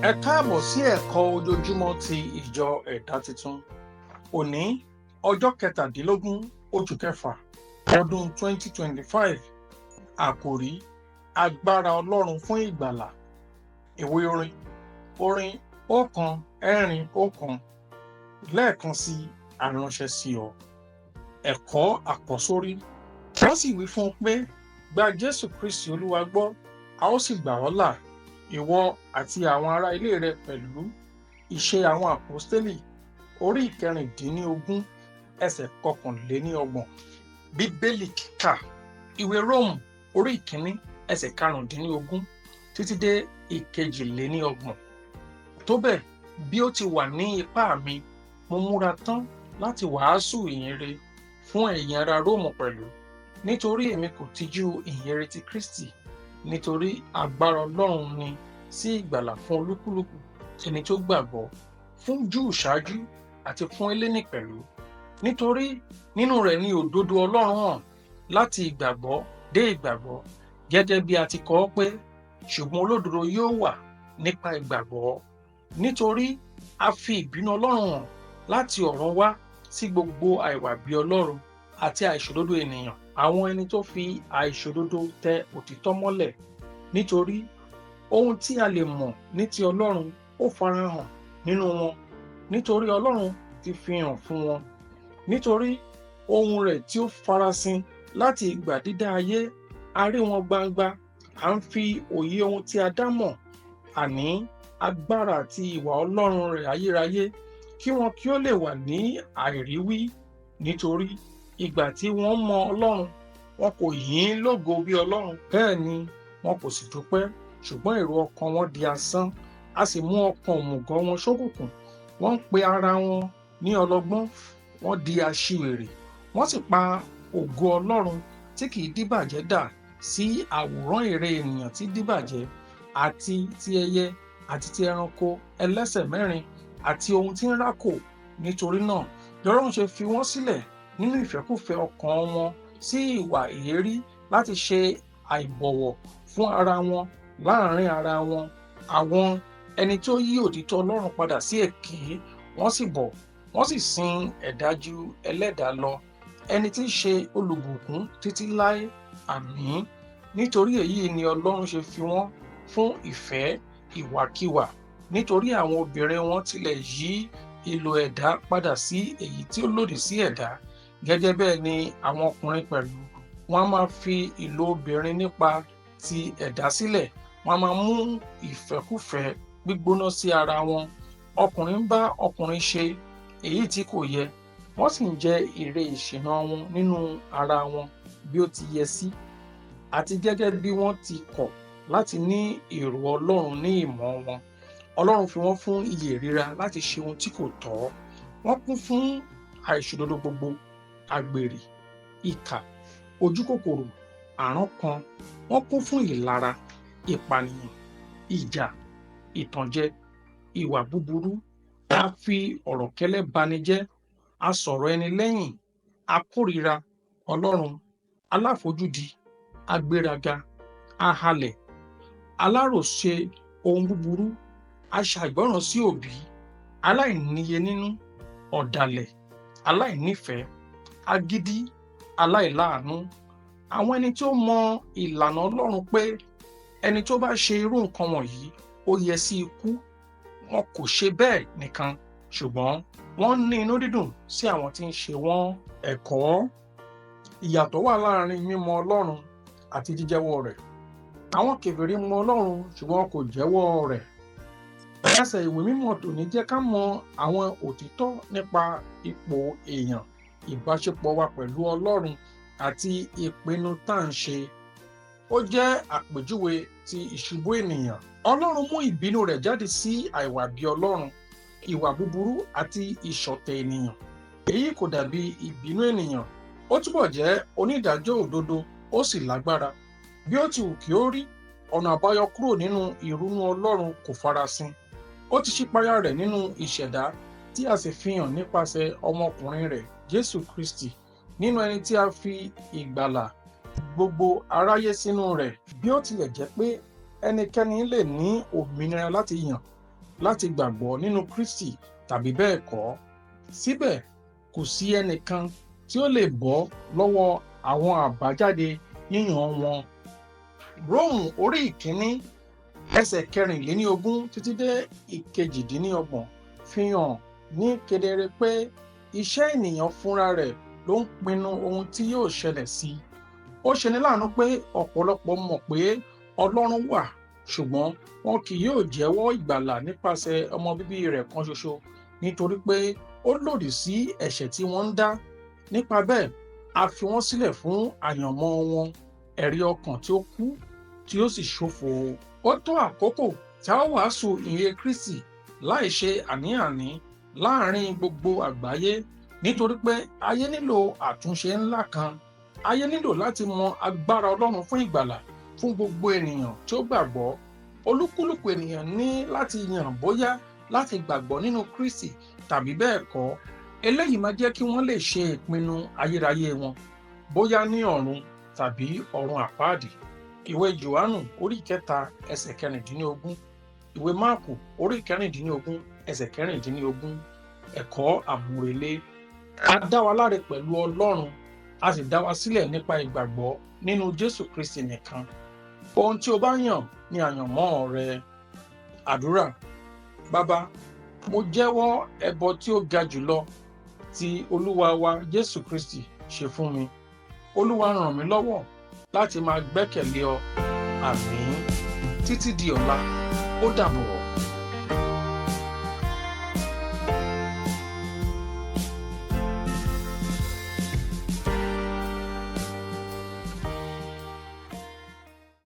Ẹ káàbọ̀ sí ẹ̀kọ́ ojoojúmọ́ ti ìjọ ẹ̀dá tuntun. Òní ọjọ́ 17 oṣù kẹfà ọdún 2025. Àkòrí: agbára Ọlọ́run fún ìgbàlà. Ìwé orin 141 lẹ́ẹ̀kan sí aránṣẹ́ sí ọ. Ẹ̀kọ́ àkọ́sórí. Wọ́n sì wí fún un pé, gba Jésù Kristi Olúwa gbọ́, a ó sì gbà ọ́ là, ìwọ àti àwọn ará ilé rẹ pẹ̀lú. Ìṣe àwọn Àpọ́stélì orí 16 ẹsẹ̀ 29. Bíbélì kíkà. Ìwé Róòmù orí 1 ẹsẹ̀ 15 títí dé 22. Tó bẹ́ẹ̀, bí ó ti wà ní ipá mi, mo múra tán láti wàásù ìyìnrere fún ẹ̀yin ará Róòmù pẹ̀lú, nítorí èmi kò tijú ìyìnrere ti Kristi, nítorí agbára Ọlọ́run ni sí ìgbàlà fún olúkúlùkù ẹni tó gbàgbọ́, fún Júù ṣáájú àti fún Hélénì pẹ̀lú. Nítorí nínú rẹ̀ ni òdodo Ọlọ́run hàn láti ìgbàgbọ́ dé ìgbàgbọ́, gẹ́gẹ́ bí a ti kọ ọ́ pé, ṣùgbọ́n olódodo yóò wà nípa ìgbàgbọ́. Nítorí a fi ìbínú Ọlọ́run hàn láti ọ̀run wá sí gbogbo àìwà bí Ọlọ́run àti àìṣòdodo ènìyàn, àwọn ẹni tó fi àìṣòdodo tẹ òtítọ́ mọ́lẹ̀. Nítorí ohun tí a lè mọ̀ ní ti Ọlọ́run ó farahàn nínú wọn, nítorí Ọlọ́run ti fi hàn fún wọn. Nítorí ohun rẹ̀ tí ó farasin láti ìgbà dídá ayé, a rí wọn gbangba, à ń fi òye ohun tí a dá mọ̀, àní agbára àti ìwà Ọlọ́run rẹ̀ ayérayé, kí wọn kí ó lè wà ní àìríwí. Nítorí ìgbà tí wọ́n mọ Ọlọ́run, wọn kò yìn ín lógo bí Ọlọ́run, bẹ́ẹ̀ ni wọn kò sì dúpẹ́, ṣùgbọ́n èrò ọkàn wọn di asán, a sì mú ọkàn òmùgọ̀ wọn ṣókùnkùn. Wọ́n ń pe ara wọn ní ọlọ́gbọ́n, wọ́n di aṣiwèrè, wọ́n sì pa ògo Ọlọ́run tí kìí díbàjẹ́ dà sí àwòrán ère ènìyàn tí díbàjẹ́, àti ti ẹyẹ, àti ti ẹranko ẹlẹ́sẹ̀ mẹ́rin, àti ohun tí ń rákò. Nítorí náà Ọlọ́run ṣe fi wọ́n sílẹ̀ nínú ìfẹ́kúfẹ̀ẹ́ ọkàn wọn sí ìwà èérí, láti ṣe àìbọ̀wọ̀ fún ara wọn láàrin ara wọn. Àwọn ẹni tí ó yí òtítọ́ Ọlọ́run padà sí èké, wọ́n sì bọ̀, wọ́n sì sin ẹ̀dá ju ẹlẹ́dàá lọ, ẹni tí í ṣe olùbùkún títí láé. Àmín. Nítorí èyí ni Ọlọ́run ṣe fi wọ́n fún ìfẹ́ ìwàkiwà, nítorí àwọn obìnrin wọn tilẹ̀ yí ìlò ẹ̀dá padà sí èyí tí ó lòdì sí ẹ̀dá. Gẹ́gẹ́ bẹ́ẹ̀ ni àwọn ọkùnrin pẹ̀lú, wọ́n á máa fi ìlò obìnrin nípa ti ẹ̀dá sílẹ̀, wọ́n á máa mú ìfẹ́kúfẹ̀ẹ́ gbígbóná sí ara wọn. Ọkùnrin ń bá ọkùnrin ṣe èyí tí kò yẹ, wọ́n sì ń jẹ èrè ìṣìnà wọn nínú ara wọn bí ó ti yẹ sí, àti gẹ́gẹ́ bí wọ́n ti kọ̀ láti ní èrò Ọlọ́run ní ìmọ̀ wọn. Ọlọ́run fi wọ́n fún ìyè ìríra láti ṣe ohun tí kò tọ́. Wọ́n kún fún àìṣòdodo gbogbo, àgbèrè, ìkà, ojúkòkòrò, àrankàn. Wọ́n kún fún ìlara, ìpànìyàn, ìjà, ìtànjẹ, ìwà búburú. A fi ọ̀rọ̀ kẹ́lẹ́ bani jẹ́, a sọ̀rọ̀ ẹni lẹ́yìn, a kórìíra Ọlọ́run, aláfojúdi, agbéraga, ahalẹ̀, aláròṣe ohun búburú, aṣàìgbọràn sí òbí, aláìníye nínú, ọ̀dàlẹ̀, aláìnífẹ̀ẹ́, agídí, aláìláàánú. Àwọn ẹni tí ó mọ ìlànà Ọlọ́run pé ẹni tó bá ṣe irú nǹkan wọ̀nyí ó yẹ sí ikú, wọn kò ṣe bẹ́ẹ̀ nìkan, ṣùgbọ́n wọ́n ní inú dídùn sí àwọn tí ń ṣe wọ́n. Ẹ̀kọ́. Ìyàtọ̀ wà láàrin mímọ̀ Ọlọ́run àti jíjẹ́wọ́ rẹ̀. Àwọn kèfèrí mọ̀ Ọlọ́run ṣùgbọ́n kò jẹ́wọ́ rẹ̀. Ẹsẹ̀ ìwé mímọ́ tòní jẹ́ ká mọ àwọn òtítọ́ nípa ipò èèyàn, ìbáṣepọ̀ wa pẹ̀lú Ọlọ́run àti ìpinnu tá à ń ṣe. Ó jẹ́ àpèjúwe ti ìṣubú ènìyàn. Ọlọ́run mú ìbínú rẹ̀ jáde sí àìwà bí Ọlọ́run, ìwà búburú àti ìṣọ̀tẹ̀ ènìyàn. Èyí kò dàbí ìbínú ènìyàn. Ó túbọ̀ jẹ́ onídàájọ́ òdodo, ó sì lágbára. Bí ó ti wù kí ó rí, ọ̀nà àbáyọ kúrò nínú ìrunú Ọlọ́run kò farasin. Ó ti ṣípayá rẹ̀ nínú ìṣẹ̀dá, tí a sì fi hàn nípasẹ̀ ọmọkùnrin rẹ̀ Jésù Kristi, nínú ẹni tí a fi ìgbàlà gbogbo aráyé sínú rẹ̀. Bí ó tilẹ̀ jẹ́ pé ẹnikẹ́ni lè ní òmìnira láti yàn láti gbàgbọ́ nínú Kristi tàbí bẹ́ẹ̀ kọ́. Síbẹ̀, kò sí ẹnìkan tí ó lè bọ́ lọ́wọ́ àwọn àbájáde yíyan wọn. Róòmù orí ìkíní ẹsẹ̀ 24 títí dé 28 fi hàn ní kedere pé iṣẹ́ ènìyàn fúnra rẹ̀ ló ń pinnu ohun tí yóò ṣẹlẹ̀ sí i. Ó ṣeni láàánú pé ọ̀pọ̀lọpọ̀ mọ̀ pé Ọlọ́run wà, ṣùgbọ́n wọn kì yóò jẹ́wọ́ ìgbàlà nípasẹ̀ ọmọ bíbí rẹ̀ kan ṣoṣo nítorí pé ó lòdì sí ẹ̀ṣẹ̀ tí wọ́n ń dá. Nípa bẹ́ẹ̀, a fi wọ́n sílẹ̀ fún àyànmọ́ wọn, ẹ̀rí ọkàn tí ó kú tí ó sì ṣòfò. Ó tó àkókò tí a ó wàásù ìyè Kristi láì ṣe àní-àní láàrin gbogbo àgbáyé, nítorí pé ayé nílò àtúnṣe ńlá kan. Ayé nílò láti mọ agbára Ọlọ́run fún ìgbàlà fún gbogbo ènìyàn tí ó gbàgbọ́. Olúkúlùkù ènìyàn ní láti yàn bóyá láti gbàgbọ́ nínú Kristi tàbí bẹ́ẹ̀ kọ́. Eléyìí máa jẹ́ kí wọ́n lè ṣe ìpinnu ayérayé wọn, bóyá ní ọ̀run tàbí ọ̀run àpáàdì. Ìwé Jòhánù orí 3 ẹsẹ̀ 16, ìwé Máàkù orí 16 ẹsẹ̀ 16. Ẹ̀kọ́ àmúrelé. A dá wa láre pẹ̀lú Ọlọ́run, a sì dá wa sílẹ̀ nípa ìgbàgbọ́ nínú Jésù Kristi nìkan. Ohun tí o bá yàn ni àyànmọ́ rẹ. Àdúrà. Bàbá, mo jẹ́wọ́ ẹbọ tí ó ga jùlọ tí Olúwa wa Jésù Kristi ṣe fún mi. Olúwa ràn mí lọ́wọ́ láti máa gbẹ́kẹ̀lé ọ. Àmín. Títí di ọ̀la, ó dàbọ̀.